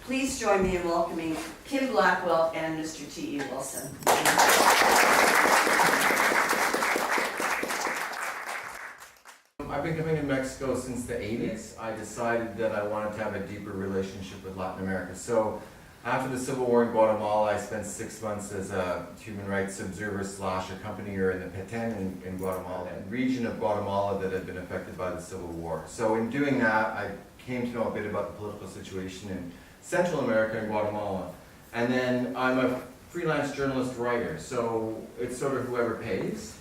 Please join me in welcoming Kim Blackwell and Mr. T.E.Wilson. I've been coming to Mexico since the 80s. I decided that I wanted to have a deeper relationship with Latin America. So after the Civil War in Guatemala, I spent 6 months as a human rights observer / accompanier in the Petén in Guatemala, a region of Guatemala that had been affected by the Civil War. So in doing that, I came to know a bit about the political situation in Central America and Guatemala. And then I'm a freelance journalist writer, so it's sort of whoever pays.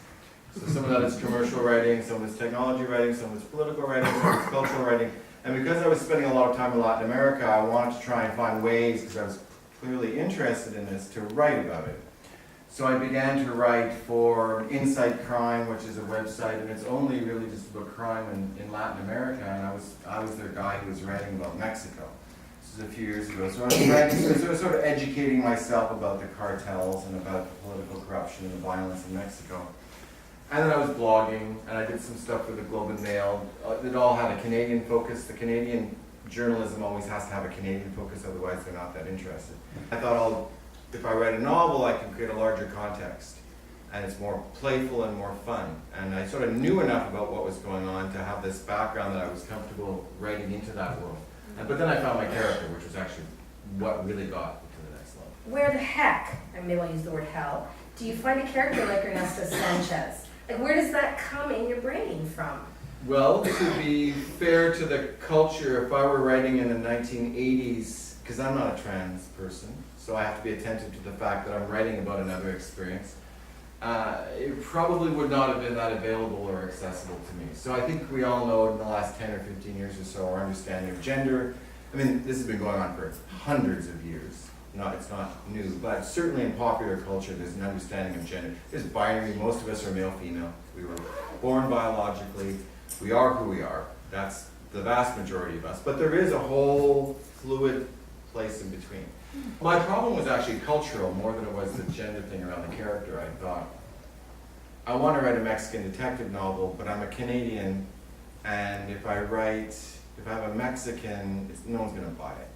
So some of that is commercial writing, some of it's technology writing, some of it's political writing, some of it's cultural writing. And because I was spending a lot of time in Latin America, I wanted to try and find ways, because I was clearly interested in this, to write about it. So I began to write for Insight Crime, which is a website, and it's only really just about crime in Latin America, and I was their guy who was writing about Mexico. This was a few years ago. So I was writing, sort of educating myself about the cartels and about the political corruption and the violence in Mexico. And then I was blogging, and I did some stuff for the Globe and Mail. It all had a Canadian focus. The Canadian journalism always has to have a Canadian focus, otherwise they're not that interested. I thought, if I write a novel, I can create a larger context, and it's more playful and more fun. And I sort of knew enough about what was going on to have this background that I was comfortable writing into that world. But then I found my character, which was actually what really got me to the next level. Where the heck, and maybe I'll use the word hell, do you find a character like Ernesto Sanchez? Like, where does that come in your brain from? Well, to be fair to the culture, if I were writing in the 1980s, because I'm not a trans person, so I have to be attentive to the fact that I'm writing about another experience, it probably would not have been that available or accessible to me. So I think we all know in the last 10 or 15 years or so, our understanding of gender, I mean, this has been going on for hundreds of years. It's not new, but certainly in popular culture, there's an understanding of gender. There's binary, most of us are male-female. We were born biologically, we are who we are. That's the vast majority of us. But there is a whole fluid place in between. My problem was actually cultural more than it was the gender thing around the character. I thought, I want to write a Mexican detective novel, but I'm a Canadian, and if I have a Mexican, no one's going to buy it,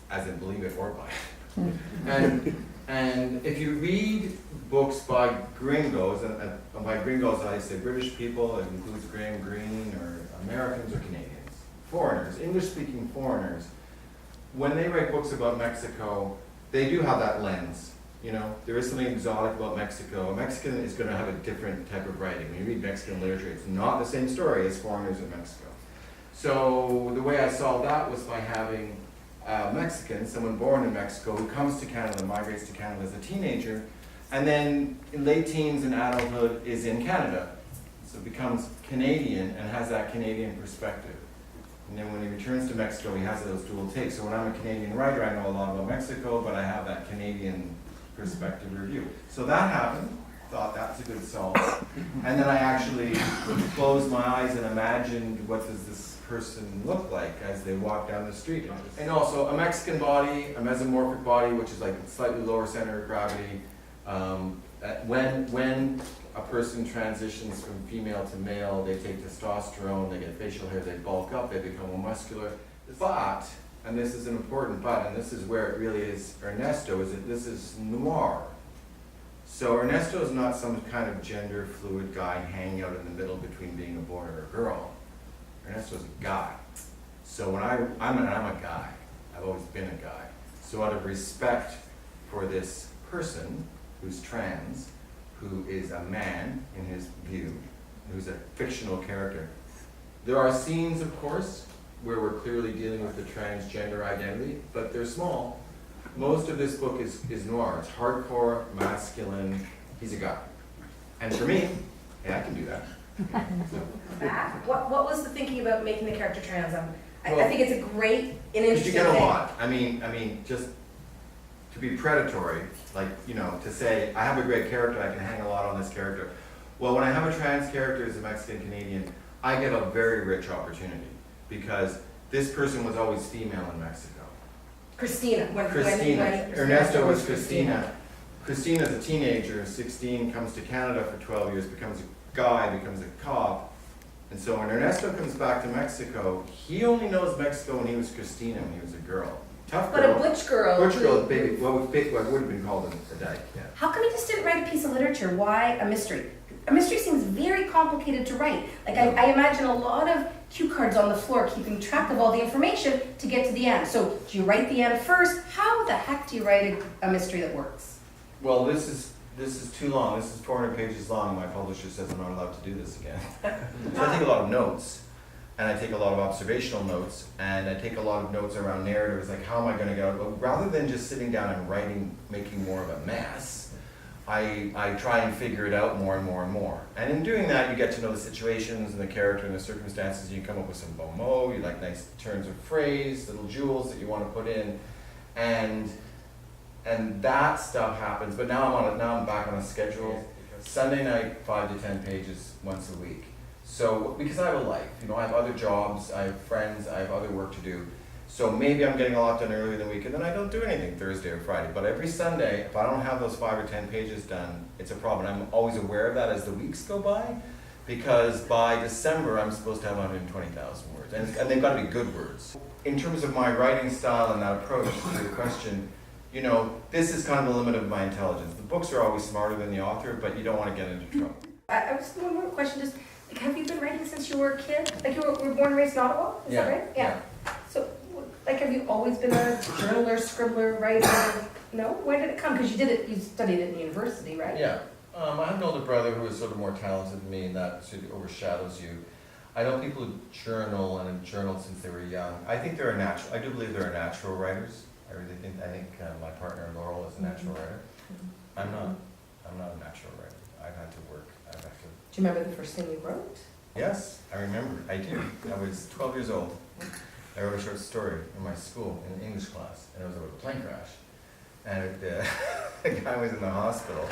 as in believe it or buy it. And if you read books by gringos, and by gringos I say British people, it includes Graham Greene, or Americans or Canadians, foreigners, English-speaking foreigners, when they write books about Mexico, they do have that lens. You know, there is something exotic about Mexico. A Mexican is going to have a different type of writing. When you read Mexican literature, it's not the same story as foreigners in Mexico. So the way I solved that was by having Mexican, someone born in Mexico, who comes to Canada, migrates to Canada as a teenager, and then in late teens and adulthood is in Canada. So becomes Canadian and has that Canadian perspective. And then when he returns to Mexico, he has those dual takes. So when I'm a Canadian writer, I know a lot about Mexico, but I have that Canadian perspective review. So that happened, thought that's a good solve. And then I actually closed my eyes and imagined, what does this person look like as they walk down the street? And also a Mexican body, a mesomorphic body, which is like slightly lower center of gravity. When a person transitions from female to male, they take testosterone, they get facial hair, they bulk up, they become more muscular. But, and this is an important but, and this is where it really is Ernesto, is that this is noir. So Ernesto is not some kind of gender fluid guy hanging out in the middle between being a boy or a girl. Ernesto's a guy. So when I'm a guy, I've always been a guy. So out of respect for this person who's trans, who is a man in his view, who's a fictional character, there are scenes, of course, where we're clearly dealing with the transgender identity, but they're small. Most of this book is noir. It's hardcore, masculine. He's a guy. And for me, yeah, I can do that. What was the thinking about making the character trans? I think it's a great and interesting You get a thing. lot. I mean, just to be predatory, like, you know, to say, I have a great character, I can hang a lot on this character. Well, when I have a trans character as a Mexican Canadian, I get a very rich opportunity, because this person was always female in Mexico. Christina. Ernesto was Christina. Christina's a teenager, 16, comes to Canada for 12 years, becomes a guy, becomes a cop. And so when Ernesto comes back to Mexico, he only knows Mexico when he was Christina, when he was a girl. Tough But a girl. butch girl. Butch girl, who- baby, what would have been called a dyke, yeah. How come you just didn't write a piece of literature? Why a mystery? A mystery seems very complicated to write. Like I imagine a lot of cue cards on the floor keeping track of all the information to get to the end. So do you write the end first? How the heck do you write a mystery that works? Well, this is too long. This is 400 pages long. My publisher says I'm not allowed to do this again. So I take a lot of notes, and I take a lot of observational notes, and I take a lot of notes around narratives, like how am I going to get out? But rather than just sitting down and writing, making more of a mess, I try and figure it out more and more and more. And in doing that, you get to know the situations and the character and the circumstances. You come up with some bon mots, you like nice turns of phrase, little jewels that you want to put in, and that stuff happens. But now I'm back on a schedule. Sunday night, 5 to 10 pages once a week. So because I have a life, I have other jobs, I have friends, I have other work to do. So maybe I'm getting a lot done earlier in the week, and then I don't do anything Thursday or Friday. But every Sunday, if I don't have those 5 or 10 pages done, it's a problem. I'm always aware of that as the weeks go by, because by December I'm supposed to have 120,000 words, and they've got to be good words. In terms of my writing style and that approach to your question, this is kind of the limit of my intelligence. The books are always smarter than the author, but you don't want to get into trouble. I was one more question. Just like, have you been writing since you were a kid? Like you were born and raised in Ottawa? Is that right? Yeah. So, like, have you always been a journaler, scribbler, writer? No? Where did it come? Because you studied it in university, right? Yeah. I have an older brother who is sort of more talented than me, and that sort of overshadows you. I know people who journal and have journaled since they were young. I think they're I do believe there are natural writers. I think my partner Laurel is a natural writer. I'm not a natural writer. I've had to work. Do you remember the first thing you wrote? Yes, I remember. I do. I was 12 years old. I wrote a short story in my school in English class, and it was about a plane crash. And the guy was in the hospital,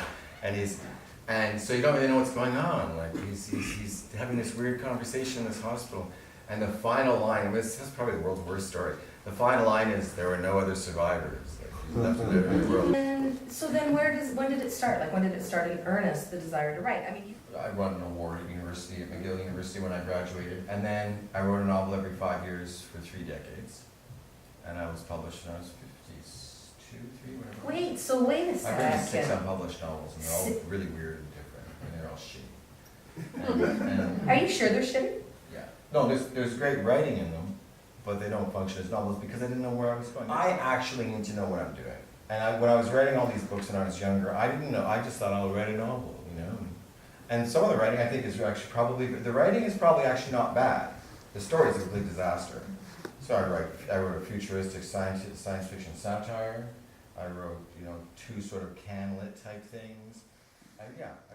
and so you don't really know what's going on. Like he's having this weird conversation in this hospital, and the final line, this is probably the world's worst story. The final line is, there were no other survivors. Like, he's left to live in the world. And so then when did it start? Like when did it start in earnest, the desire to write? I mean, I won an award at McGill University when I graduated, and then I wrote a novel every 5 years for 3 decades, and I was published when I was 52, 3, whatever. wait a I've written 6 second. unpublished novels, and they're all really weird and different, and they're all shitty. Are you sure they're shitty? Yeah. No, there's great writing in them, but they don't function as novels because I didn't know where I was going. I actually need to know what I'm doing. And when I was writing all these books when I was younger, I didn't know. I just thought I'll write a novel, And some of the writing I think is actually the writing is probably actually not bad. The story is a complete disaster. So I wrote a futuristic science fiction satire. I wrote 2 sort of can-lit type things. I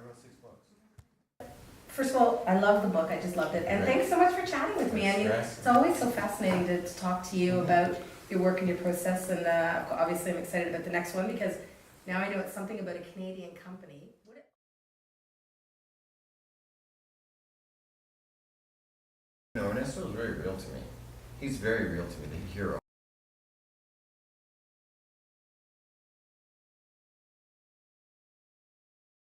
wrote 6 books. First of all, I love the book. I just loved it. And Great. thanks so much for chatting with me. I mean, it's always so fascinating to talk to you about your work and your process. And obviously I'm excited about the next one because now I know it's something about a Canadian company. Ernesto is very real to me. He's very real to me, the hero.